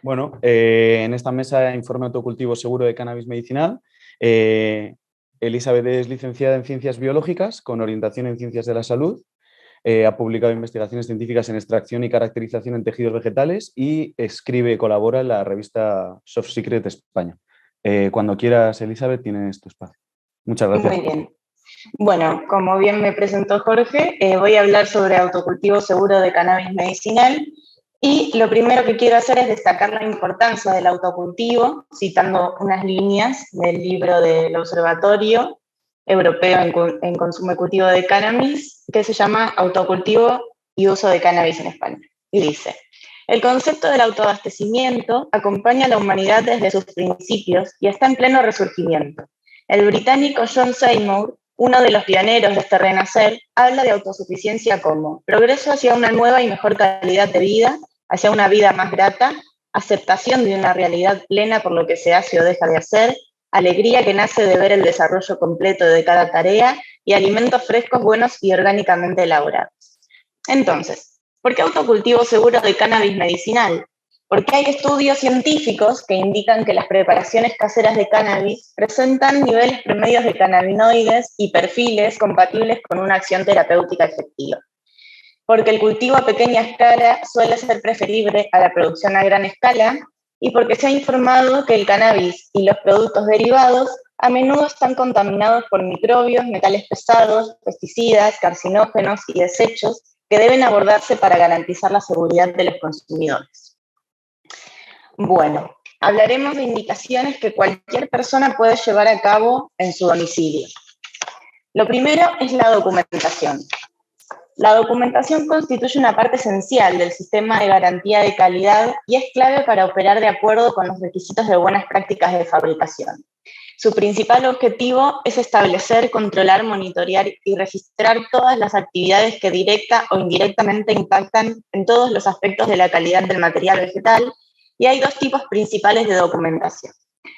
Bueno, en esta mesa informe autocultivo seguro de cannabis medicinal. Elizabeth es licenciada en Ciencias Biológicas con orientación en Ciencias de la Salud. Ha publicado investigaciones científicas en extracción y caracterización en tejidos vegetales y escribe y colabora en la revista Soft Secret España. Cuando quieras, Elizabeth, tienes tu espacio. Muchas gracias. Muy bien. Bueno, como bien me presentó Jorge, voy a hablar sobre autocultivo seguro de cannabis medicinal. Y lo primero que quiero hacer es destacar la importancia del autocultivo, citando unas líneas del libro del Observatorio Europeo en Consumo y Cultivo de Cannabis, que se llama Autocultivo y Uso de Cannabis en España. Y dice: el concepto del autoabastecimiento acompaña a la humanidad desde sus principios y está en pleno resurgimiento. El británico John Seymour, uno de los pioneros de este renacer, habla de autosuficiencia como progreso hacia una nueva y mejor calidad de vida, hacia una vida más grata, aceptación de una realidad plena por lo que se hace o deja de hacer, alegría que nace de ver el desarrollo completo de cada tarea y alimentos frescos, buenos y orgánicamente elaborados. Entonces, ¿por qué autocultivo seguro de cannabis medicinal? Porque hay estudios científicos que indican que las preparaciones caseras de cannabis presentan niveles promedios de cannabinoides y perfiles compatibles con una acción terapéutica efectiva. Porque el cultivo a pequeña escala suele ser preferible a la producción a gran escala, y porque se ha informado que el cannabis y los productos derivados a menudo están contaminados por microbios, metales pesados, pesticidas, carcinógenos y desechos que deben abordarse para garantizar la seguridad de los consumidores. Bueno, hablaremos de indicaciones que cualquier persona puede llevar a cabo en su domicilio. Lo primero es la documentación. La documentación constituye una parte esencial del sistema de garantía de calidad y es clave para operar de acuerdo con los requisitos de buenas prácticas de fabricación. Su principal objetivo es establecer, controlar, monitorear y registrar todas las actividades que directa o indirectamente impactan en todos los aspectos de la calidad del material vegetal, y hay dos tipos principales de documentación.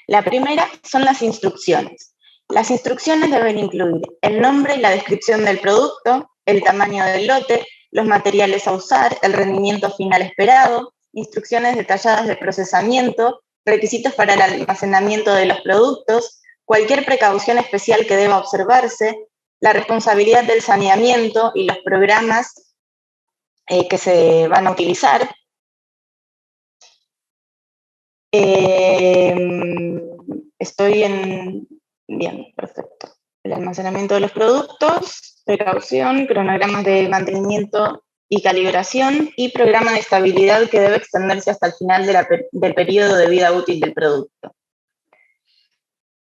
La primera son las instrucciones. Las instrucciones deben incluir el nombre y la descripción del producto, el tamaño del lote, los materiales a usar, el rendimiento final esperado, instrucciones detalladas de procesamiento, requisitos para el almacenamiento de los productos, cualquier precaución especial que deba observarse, la responsabilidad del saneamiento y los programas que se van a utilizar. Bien, perfecto. El almacenamiento de los productos, precaución, cronogramas de mantenimiento y calibración y programa de estabilidad que debe extenderse hasta el final del periodo de vida útil del producto.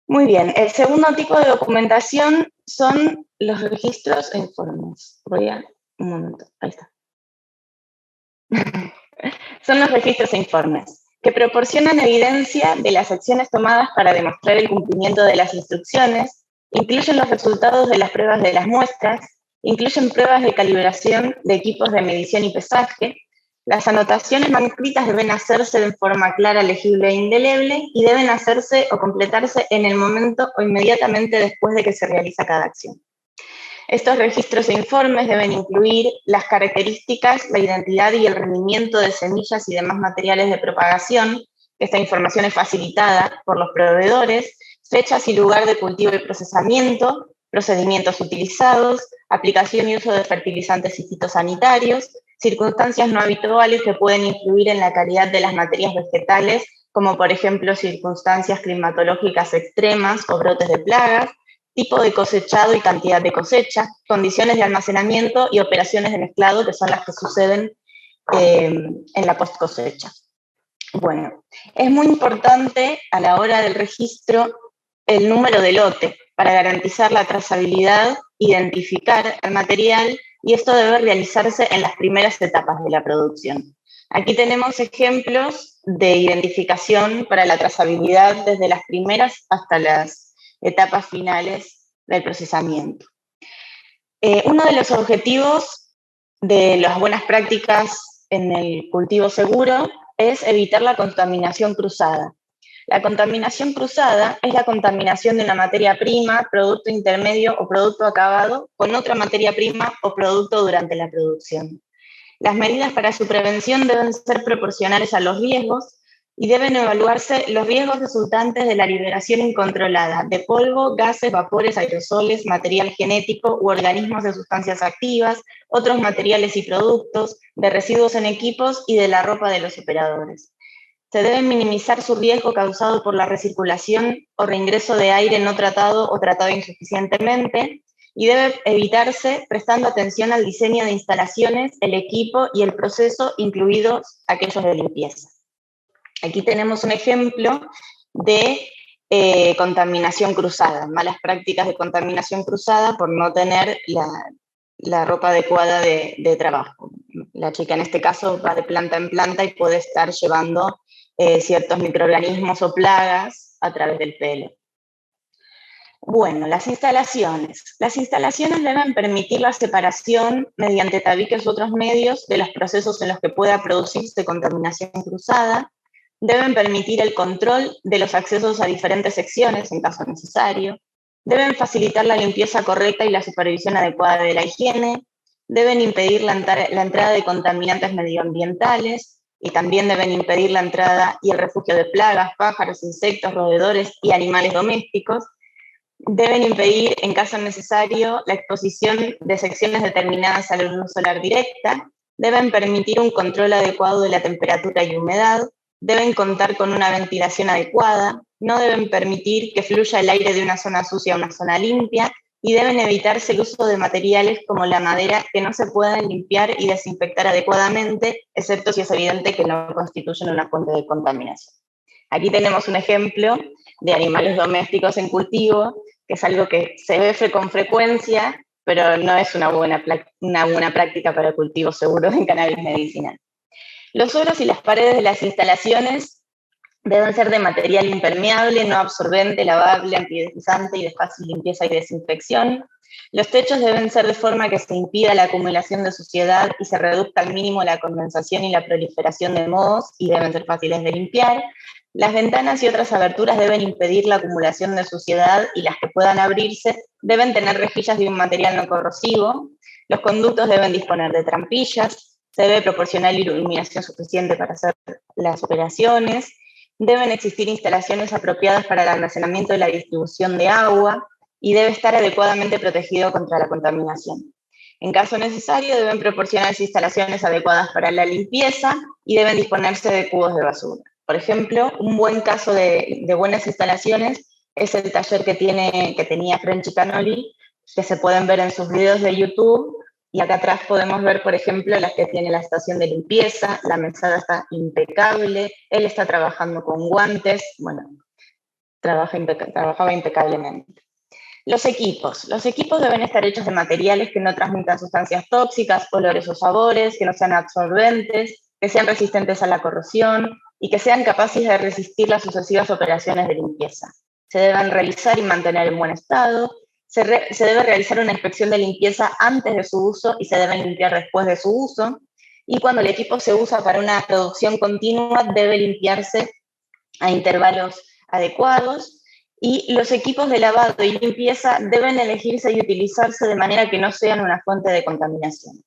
Muy bien, el segundo tipo de documentación son los registros e informes. Un momento, ahí está. Son los registros e informes, que proporcionan evidencia de las acciones tomadas para demostrar el cumplimiento de las instrucciones, incluyen los resultados de las pruebas de las muestras, incluyen pruebas de calibración de equipos de medición y pesaje. Las anotaciones manuscritas deben hacerse de forma clara, legible e indeleble y deben hacerse o completarse en el momento o inmediatamente después de que se realiza cada acción. Estos registros e informes deben incluir las características, la identidad y el rendimiento de semillas y demás materiales de propagación. Esta información es facilitada por los proveedores, fechas y lugar de cultivo y procesamiento, procedimientos utilizados, aplicación y uso de fertilizantes y fitosanitarios, circunstancias no habituales que pueden influir en la calidad de las materias vegetales, como por ejemplo circunstancias climatológicas extremas o brotes de plagas, tipo de cosechado y cantidad de cosecha, condiciones de almacenamiento y operaciones de mezclado, que son las que suceden en la post cosecha. Bueno, es muy importante a la hora del registro el número de lote para garantizar la trazabilidad, identificar el material, y esto debe realizarse en las primeras etapas de la producción. Aquí tenemos ejemplos de identificación para la trazabilidad desde las primeras hasta las etapas finales del procesamiento. Uno de los objetivos de las buenas prácticas en el cultivo seguro es evitar la contaminación cruzada. La contaminación cruzada es la contaminación de una materia prima, producto intermedio o producto acabado con otra materia prima o producto durante la producción. Las medidas para su prevención deben ser proporcionales a los riesgos, y deben evaluarse los riesgos resultantes de la liberación incontrolada de polvo, gases, vapores, aerosoles, material genético u organismos de sustancias activas, otros materiales y productos, de residuos en equipos y de la ropa de los operadores. Se debe minimizar su riesgo causado por la recirculación o reingreso de aire no tratado o tratado insuficientemente, y debe evitarse prestando atención al diseño de instalaciones, el equipo y el proceso, incluidos aquellos de limpieza. Aquí tenemos un ejemplo de contaminación cruzada, malas prácticas de contaminación cruzada por no tener la ropa adecuada de trabajo. La chica en este caso va de planta en planta y puede estar llevando ciertos microorganismos o plagas a través del pelo. Bueno, las instalaciones. Las instalaciones deben permitir la separación mediante tabiques u otros medios de los procesos en los que pueda producirse contaminación cruzada. Deben permitir el control de los accesos a diferentes secciones en caso necesario. Deben facilitar la limpieza correcta y la supervisión adecuada de la higiene. Deben impedir la entrada de contaminantes medioambientales y también deben impedir la entrada y el refugio de plagas, pájaros, insectos, roedores y animales domésticos. Deben impedir, en caso necesario, la exposición de secciones determinadas a la luz solar directa. Deben permitir un control adecuado de la temperatura y humedad. Deben contar con una ventilación adecuada. No deben permitir que fluya el aire de una zona sucia a una zona limpia. Y deben evitarse el uso de materiales como la madera que no se puedan limpiar y desinfectar adecuadamente, excepto si es evidente que no constituyen una fuente de contaminación. Aquí tenemos un ejemplo de animales domésticos en cultivo, que es algo que se ve con frecuencia, pero no es una buena práctica para el cultivo seguro en cannabis medicinal. Los suelos y las paredes de las instalaciones deben ser de material impermeable, no absorbente, lavable, antideslizante y de fácil limpieza y desinfección. Los techos deben ser de forma que se impida la acumulación de suciedad y se reduzca al mínimo la condensación y la proliferación de mohos y deben ser fáciles de limpiar. Las ventanas y otras aberturas deben impedir la acumulación de suciedad y las que puedan abrirse deben tener rejillas de un material no corrosivo. Los conductos deben disponer de trampillas. Se debe proporcionar iluminación suficiente para hacer las operaciones. Deben existir instalaciones apropiadas para el almacenamiento y la distribución de agua y debe estar adecuadamente protegido contra la contaminación. En caso necesario, deben proporcionarse instalaciones adecuadas para la limpieza y deben disponerse de cubos de basura. Por ejemplo, un buen caso de buenas instalaciones es el taller que tenía Frenchy Canoli, que se pueden ver en sus videos de YouTube. Y acá atrás podemos ver, por ejemplo, las que tiene la estación de limpieza, la mesada está impecable, él está trabajando con guantes, bueno, trabajaba impecablemente. Los equipos deben estar hechos de materiales que no transmitan sustancias tóxicas, olores o sabores, que no sean absorbentes, que sean resistentes a la corrosión y que sean capaces de resistir las sucesivas operaciones de limpieza. Se deben realizar y mantener en buen estado. Se debe realizar una inspección de limpieza antes de su uso y se deben limpiar después de su uso. Y cuando el equipo se usa para una producción continua, debe limpiarse a intervalos adecuados. Y los equipos de lavado y limpieza deben elegirse y utilizarse de manera que no sean una fuente de contaminación.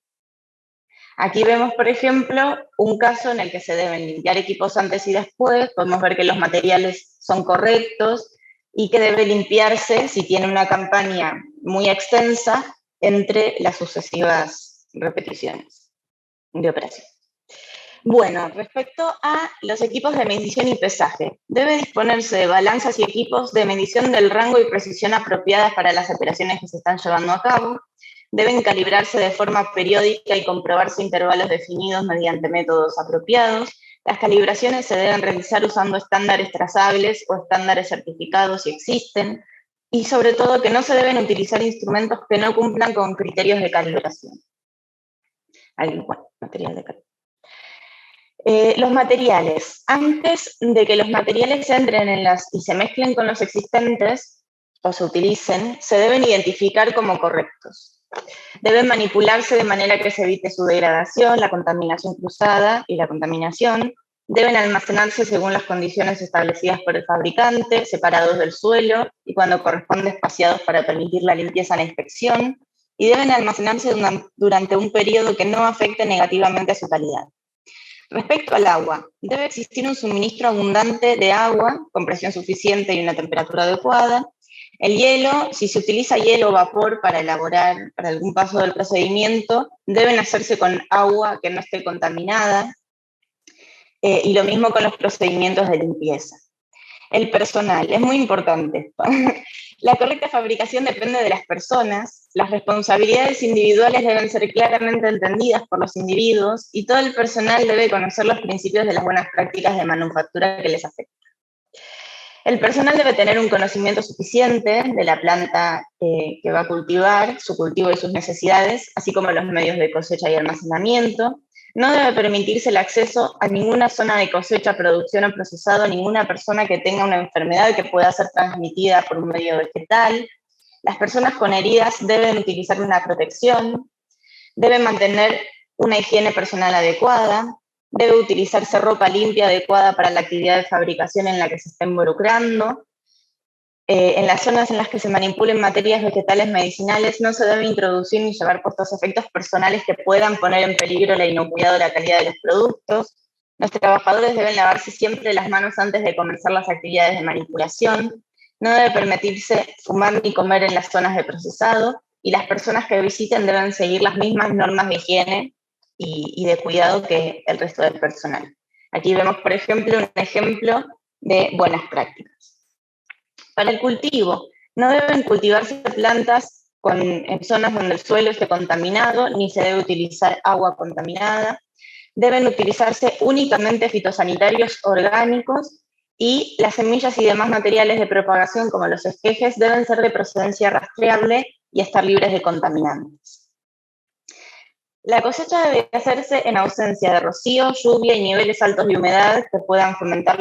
Aquí vemos, por ejemplo, un caso en el que se deben limpiar equipos antes y después. Podemos ver que los materiales son correctos y que debe limpiarse, si tiene una campaña muy extensa, entre las sucesivas repeticiones de operación. Bueno, respecto a los equipos de medición y pesaje, debe disponerse de balanzas y equipos de medición del rango y precisión apropiadas para las operaciones que se están llevando a cabo. Deben calibrarse de forma periódica y comprobarse intervalos definidos mediante métodos apropiados. Las calibraciones se deben realizar usando estándares trazables o estándares certificados si existen, y sobre todo que no se deben utilizar instrumentos que no cumplan con criterios de calibración. Material de calibración. Los materiales. Antes de que los materiales entren y se mezclen con los existentes o se utilicen, se deben identificar como correctos. Deben manipularse de manera que se evite su degradación, la contaminación cruzada y la contaminación. Deben almacenarse según las condiciones establecidas por el fabricante, separados del suelo y cuando corresponde espaciados para permitir la limpieza en la inspección. Y deben almacenarse durante un periodo que no afecte negativamente a su calidad. Respecto al agua, debe existir un suministro abundante de agua con presión suficiente y una temperatura adecuada. El hielo, si se utiliza hielo o vapor para elaborar, para algún paso del procedimiento, deben hacerse con agua que no esté contaminada, y lo mismo con los procedimientos de limpieza. El personal, es muy importante. La correcta fabricación depende de las personas, las responsabilidades individuales deben ser claramente entendidas por los individuos y todo el personal debe conocer los principios de las buenas prácticas de manufactura que les afectan. El personal debe tener un conocimiento suficiente de la planta que va a cultivar, su cultivo y sus necesidades, así como los medios de cosecha y almacenamiento. No debe permitirse el acceso a ninguna zona de cosecha, producción o procesado a ninguna persona que tenga una enfermedad que pueda ser transmitida por un medio vegetal. Las personas con heridas deben utilizar una protección, deben mantener una higiene personal adecuada, debe utilizarse ropa limpia adecuada para la actividad de fabricación en la que se está involucrando. En las zonas en las que se manipulen materias vegetales medicinales no se debe introducir ni llevar puestos efectos personales que puedan poner en peligro la inocuidad o la calidad de los productos. Los trabajadores deben lavarse siempre las manos antes de comenzar las actividades de manipulación. No debe permitirse fumar ni comer en las zonas de procesado y las personas que visiten deben seguir las mismas normas de higiene y de cuidado que el resto del personal. Aquí vemos, por ejemplo, un ejemplo de buenas prácticas. Para el cultivo, no deben cultivarse plantas en zonas donde el suelo esté contaminado, ni se debe utilizar agua contaminada. Deben utilizarse únicamente fitosanitarios orgánicos y las semillas y demás materiales de propagación, como los esquejes, deben ser de procedencia rastreable y estar libres de contaminantes. La cosecha debe hacerse en ausencia de rocío, lluvia y niveles altos de humedad que puedan fomentar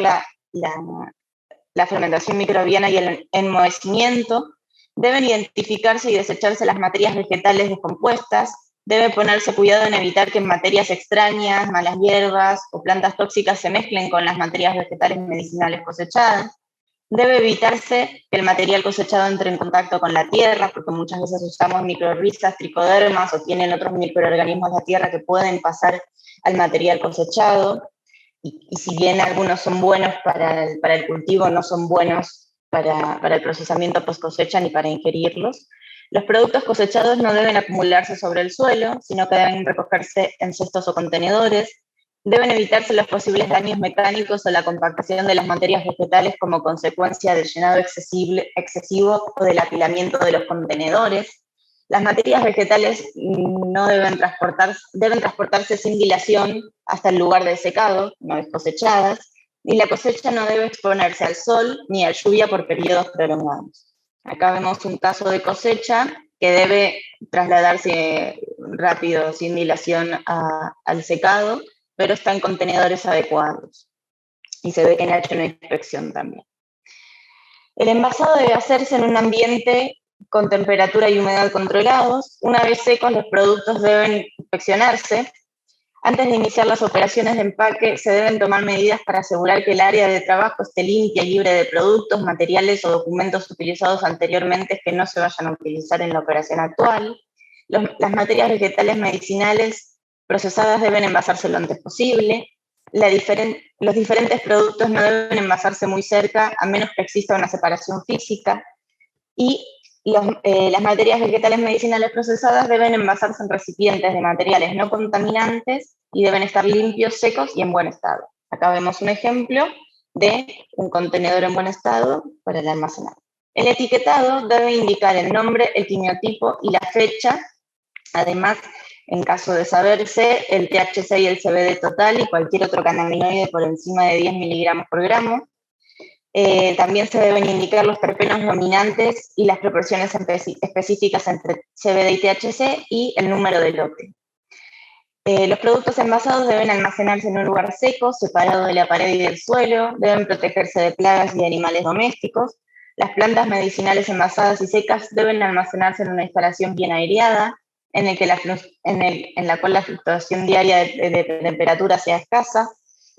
la fermentación microbiana y el enmohecimiento. Deben identificarse y desecharse las materias vegetales descompuestas. Debe ponerse cuidado en evitar que materias extrañas, malas hierbas o plantas tóxicas se mezclen con las materias vegetales medicinales cosechadas. Debe evitarse que el material cosechado entre en contacto con la tierra, porque muchas veces usamos microrrizas, tricodermas o tienen otros microorganismos de la tierra que pueden pasar al material cosechado. Y si bien algunos son buenos para el cultivo, no son buenos para el procesamiento post cosecha ni para ingerirlos. Los productos cosechados no deben acumularse sobre el suelo, sino que deben recogerse en cestos o contenedores. Deben evitarse los posibles daños mecánicos o la compactación de las materias vegetales como consecuencia del llenado excesivo o del apilamiento de los contenedores. Las materias vegetales no deben transportarse sin dilación hasta el lugar de secado, una vez cosechadas, y la cosecha no debe exponerse al sol ni a lluvia por periodos prolongados. Acá vemos un caso de cosecha que debe trasladarse rápido, sin dilación, al secado, pero está en contenedores adecuados. Y se ve que han hecho una inspección también. El envasado debe hacerse en un ambiente con temperatura y humedad controlados. Una vez secos, los productos deben inspeccionarse. Antes de iniciar las operaciones de empaque, se deben tomar medidas para asegurar que el área de trabajo esté limpia y libre de productos, materiales o documentos utilizados anteriormente que no se vayan a utilizar en la operación actual. Las materias vegetales medicinales procesadas deben envasarse lo antes posible. Los diferentes productos no deben envasarse muy cerca, a menos que exista una separación física. Y las materias vegetales medicinales procesadas deben envasarse en recipientes de materiales no contaminantes y deben estar limpios, secos y en buen estado. Acá vemos un ejemplo de un contenedor en buen estado para el almacenado. El etiquetado debe indicar el nombre, el quimiotipo y la fecha. Además, en caso de saberse, el THC y el CBD total y cualquier otro cannabinoide por encima de 10 miligramos por gramo. También se deben indicar los terpenos dominantes y las proporciones específicas entre CBD y THC y el número de lote. Los productos envasados deben almacenarse en un lugar seco, separado de la pared y del suelo, deben protegerse de plagas y de animales domésticos. Las plantas medicinales envasadas y secas deben almacenarse en una instalación bien aireada, en la cual la fluctuación diaria de temperatura sea escasa.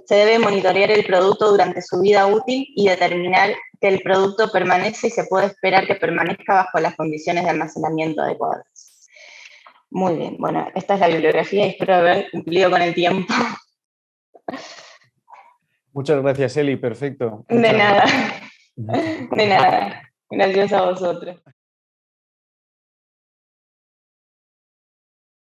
Se debe monitorear el producto durante su vida útil y determinar que el producto permanece y se puede esperar que permanezca bajo las condiciones de almacenamiento adecuadas. Muy bien, bueno, esta es la bibliografía y espero haber cumplido con el tiempo. Muchas gracias, Eli, perfecto. De nada, de nada. Gracias a vosotros.